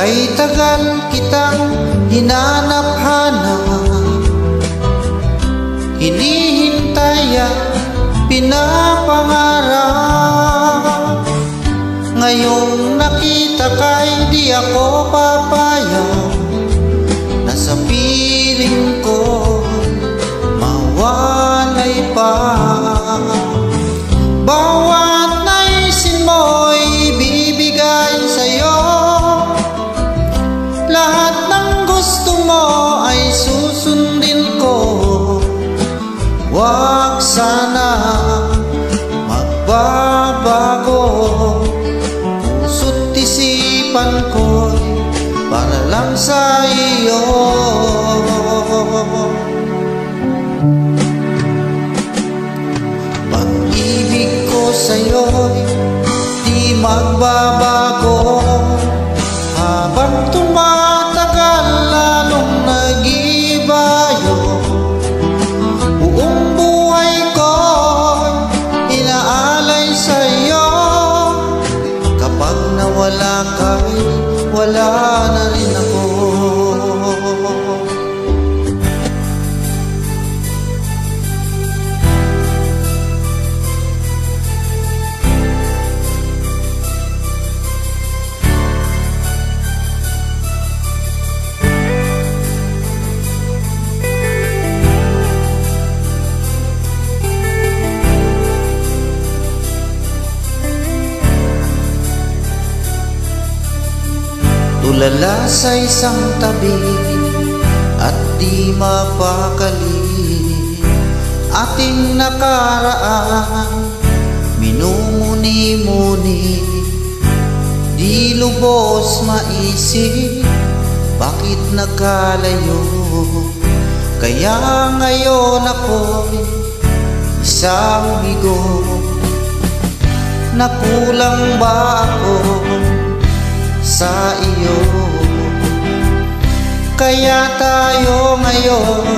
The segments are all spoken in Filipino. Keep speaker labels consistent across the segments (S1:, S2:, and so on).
S1: Kay tagal kitang hinanap-hanap, hinihintay at pinapangarap. Ngayong nakita ka'y di ako papayag na sa piling ko mawalay pa. Bawat naisin mo'y bibigay sa'yo, lahat ng gusto mo ay susundin ko. Huwag sana magbabago, puso't isipan ko'y para lang sa iyo. Pag-ibig ko sa'yo'y di magbabago, habang tumatagal lalong nag-ibayo. Buong buhay ko inaalay sa'yo, kapag nawala ka'y wala na rin ako. Tulala sa isang tabi at di mapakali, ating nakaraan minumuni-muni. Di lubos maisip bakit nagkalayo, kaya ngayon ako'y isang bigo. Nakulang ba ako sa iyo, kaya tayo ngayon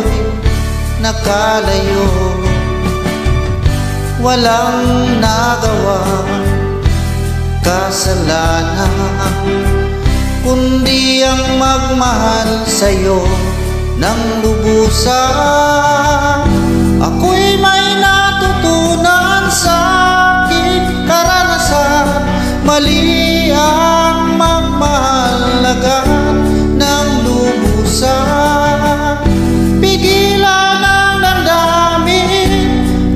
S1: nakalayo? Walang nagawa kasalanan, kundi ang magmahal sa'yo ng lubusan. Ako'y may natutunan sa aking karanasan, mali ang magmahal agad ng lubusan. Pigilan ang damdamin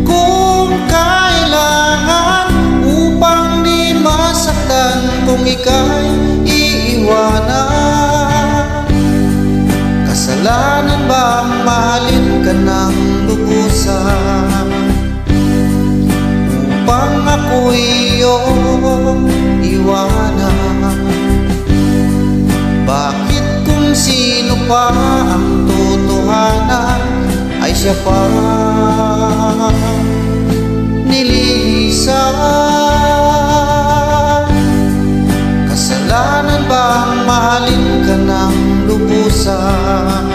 S1: kung kailangan, upang di masaktan kung ika'y iiwanan. Kasalanan bang mahalin ka ng lubusan, upang ako'y iyong iwanan? Bakit kung sino pa ang totohanan ay siya pa nililisan? Kasalanan bang mahalin ka ng lubusan,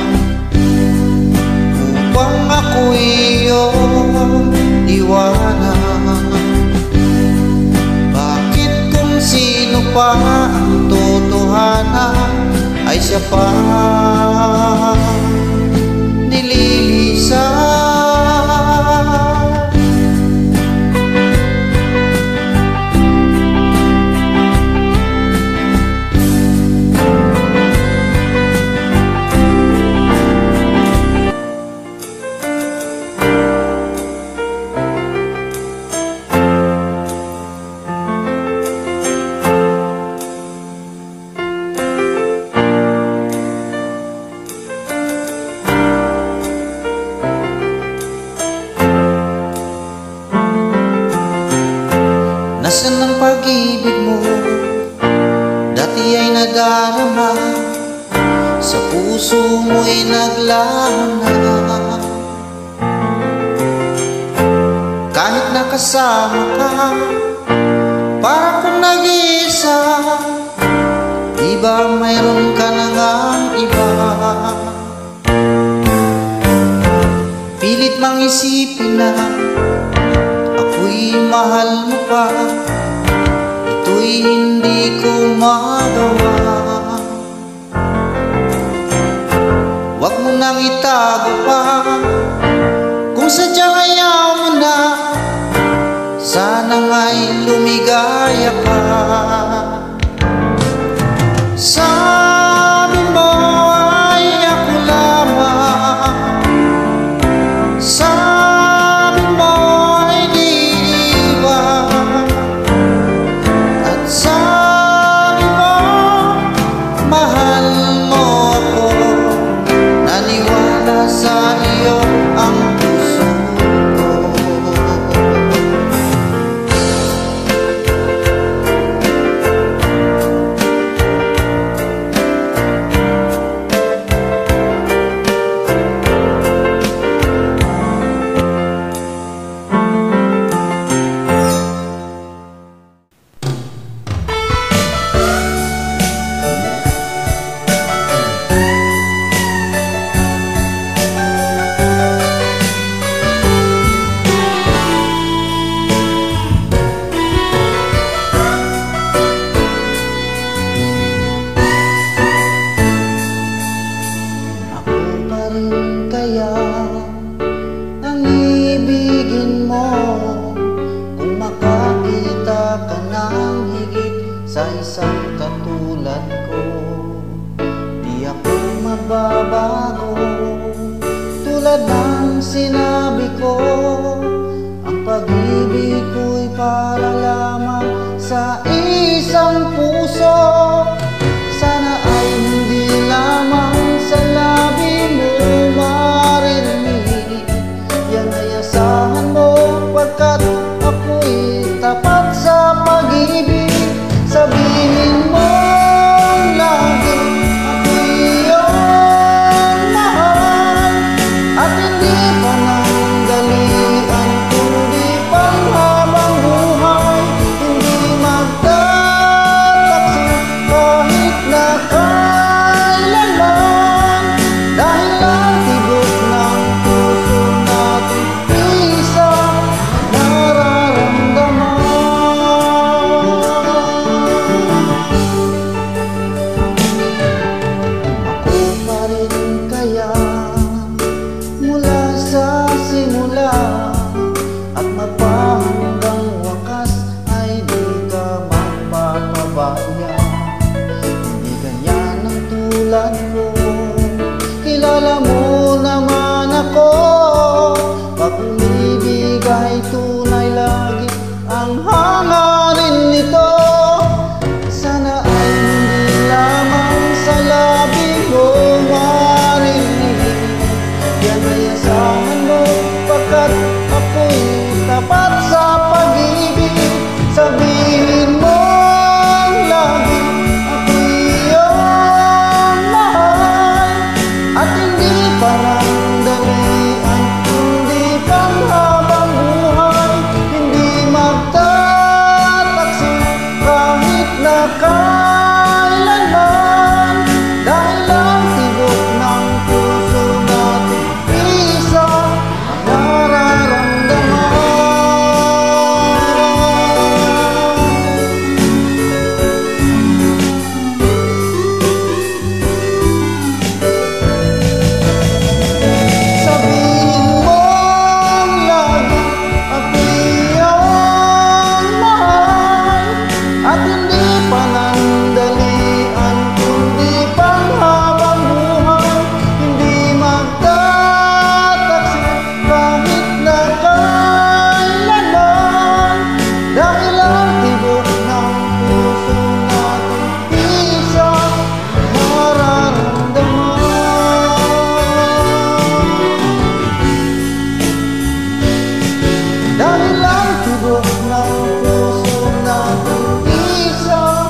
S1: upang ako'y iyong iwanan? Bakit kung sino pa ang totohanan ay siya pa nililisan? pati ay nadarama, sa puso mo'y naglaho na. Kahit nakasama ka, para kung nag-iisa, di ba mayroon ka na ngang iba? Pilit mang isipin na ako'y mahal mo pa, ito'y hindi ko magawa. Huwag mo nang itago pa, kung sadyang ayaw mo na, sana nga'y lumigaya ka. Sabi mo ay ako lamang, sabi mo ay di iwan, at sabi mo mahal mo ako. Naniwala sa iyo ang puso ko. Kaya ang ibigin mo, kung makakita ka ng higit sa isang katulad ko, di ako magbabago. Tulad ng sinabi ko, ang pag-ibig ko'y para lamang sa isang puso. Sana ay hindi lamang sa labi mo maririnig, yan ay asahan mo, pagkat ako'y tapat sa pag-ibig. Sabihin mo lagi ako'y iyong mahal, at hindi pa nang dalian, kundi panghabang buhay. Hindi magtataksi kahit na kailanman, dahil ang tibok ng puso natin isa nararamdaman. Ako pa rin kaya mula sa simula, at magpahanggang wakas ay di ka magpapabaya. Hindi ganyan ang tulad ko, kilala mo naman ako. Pag umibig ay tunay, lagi ang hangarin nito. Sana ay hindi lamang sa labi mo marinig, yan ay asahan mo, pagkat ako'y tapat sa pag-ibig. Sabihin mo lagi ako'y iyong mahal, at hindi parang dalian, kundi panghabang buhay. Hindi magtataksi kahit na kailanman, dahil ang tibok ng puso natin isa ang nararamdaman. Sabihin mo lagi ako'y iyong mahal, at hindi panandalian, kundi panghabang buhay. Hindi magtataksi kahit na kailanman, dahil ang tibok ng puso natin isa nararamdaman. Dahil ang tibok ng puso natin isa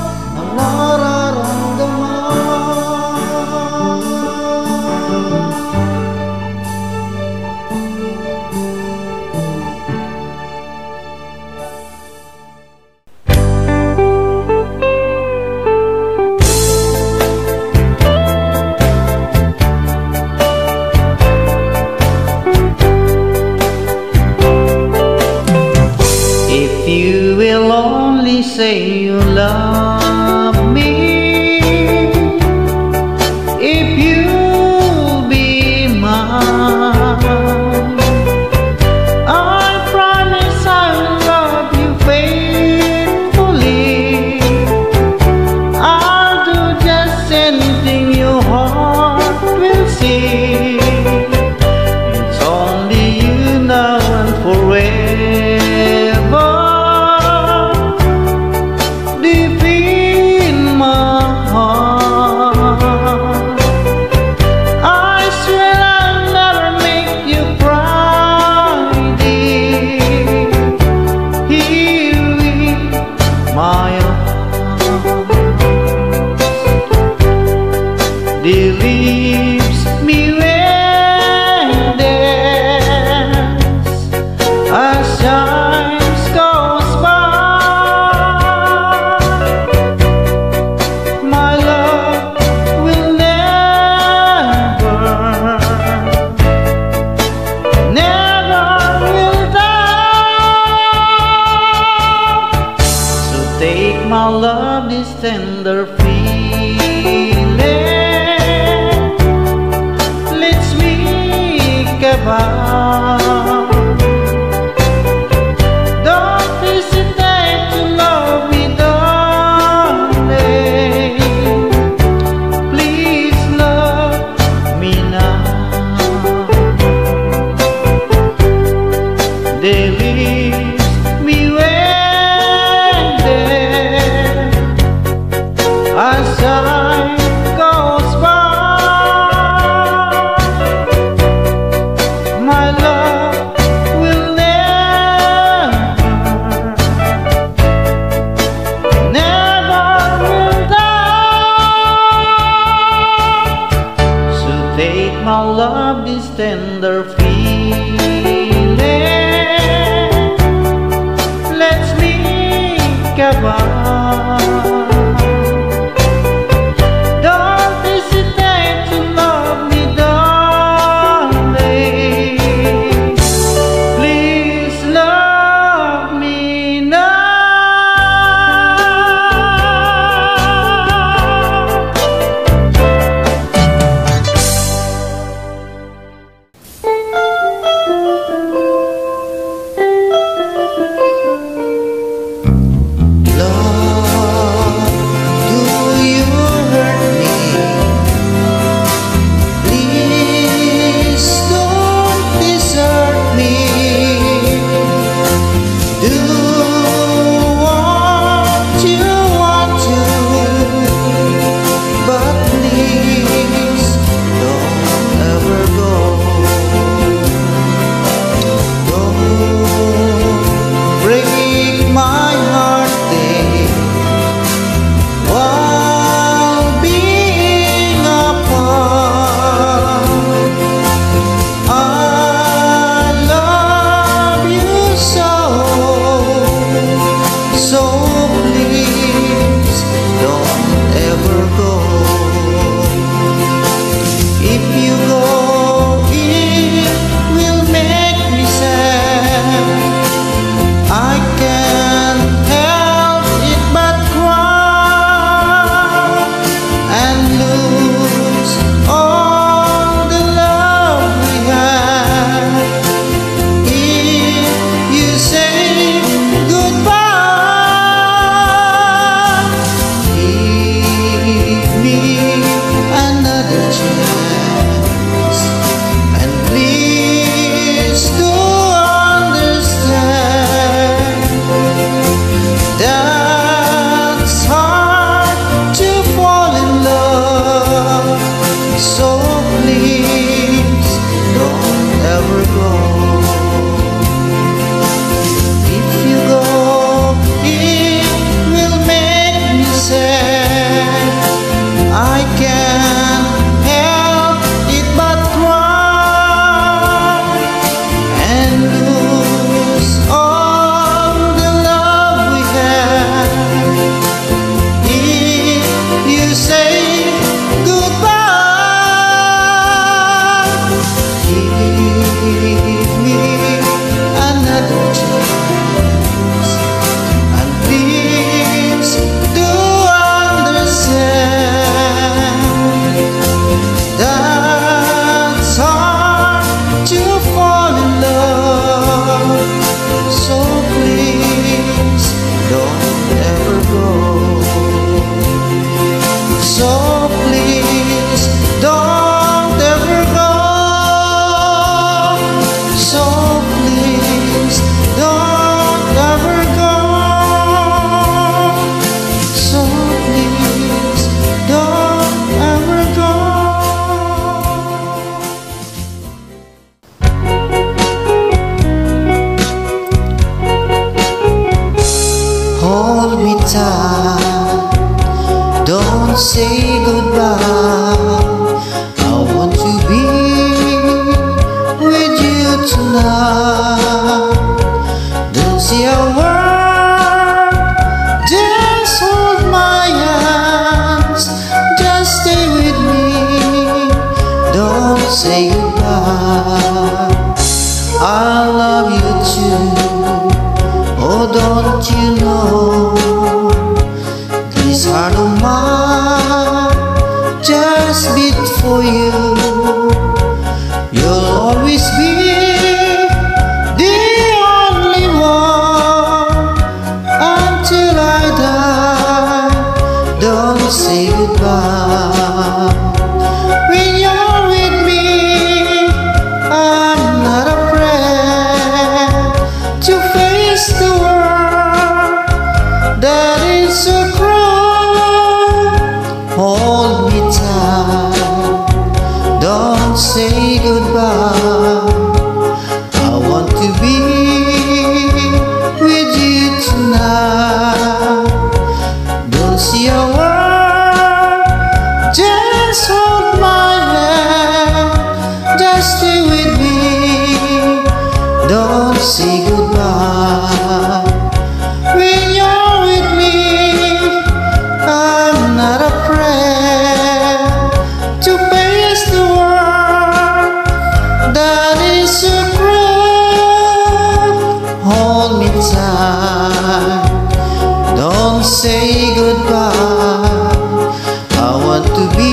S1: tender feeling. Let's make a vow. Don't hesitate to love me, darling. Please love me now. There leaves me waiting as time goes by. My love will never will die. So take my love, this tender feeling. Let's make a vow. Don't hesitate to love me, darling. Please love me now.
S2: Hold me tight, don't say goodbye. I want to be with you tonight. Don't say a word, just hold my hands. Just stay with me, don't say goodbye. I love you too. Oh, don't you know, these are the
S1: of mine just beat for you. You'll always be the only one until I die. Don't say goodbye. When you're with me, I'm not afraid to face the world that is so cruel. Hold me tight, don't say goodbye. I want to be with you tonight. Don't see a word, just hold my hand, just stay with me. Don't say goodbye. When you're with me, I'm not afraid to face the world that is so cruel. Hold me tight, don't say goodbye. I want to be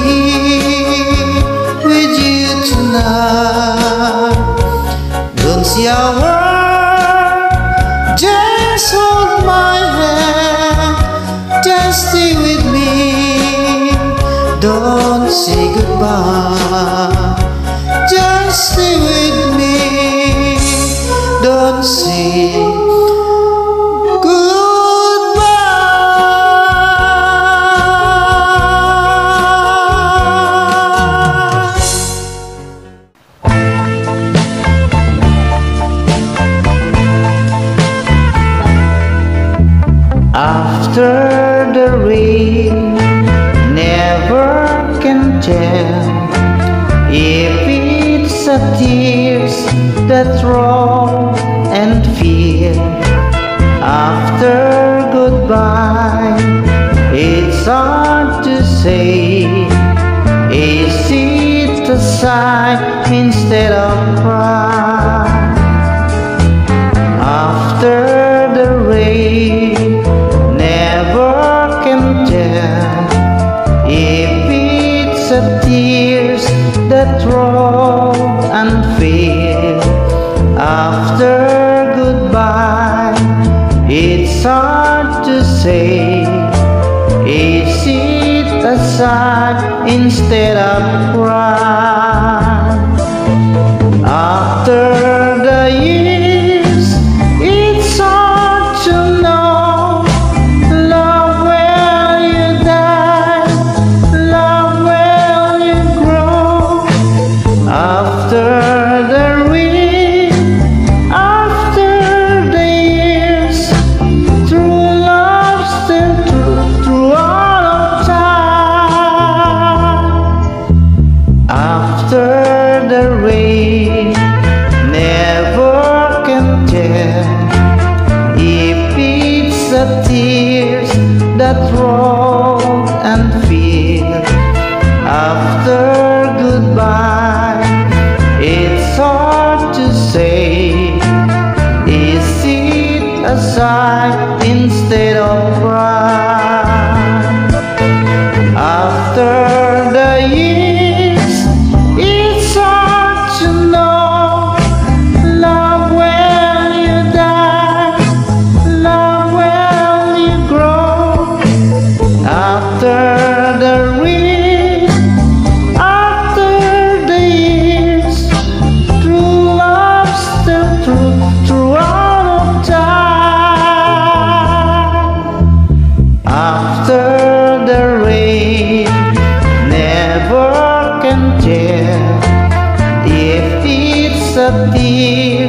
S1: with you tonight. Don't see a word, just hold my hand, just stay with me. Don't say goodbye, just stay with me. Don't say after the rain, never can tell if it's a tears that roll and feel. After goodbye, it's hard to say. Is it a sigh instead of cry? After the rain, never can tell if it's a tears that roll and feel. After goodbye, it's hard to say. Is it a sigh instead of cry? After the years, it's hard to know. Love will you die, love will you grow. After the rain, after the years, true love still true through all of time. After the rain, never can tell if it's a tears that roll and feel. After goodbye, it's hard to say. Is it a sigh instead of cry? After the years, it's hard to know. Love will you die, love will you grow. After the rain, after the years, true love still true through all of time. After the rain, never can tell if it's a tear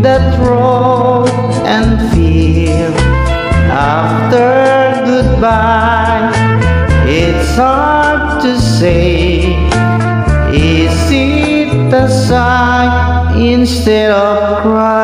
S1: that roll and feel. After goodbye, it's hard to say. Is it a sigh instead of cry?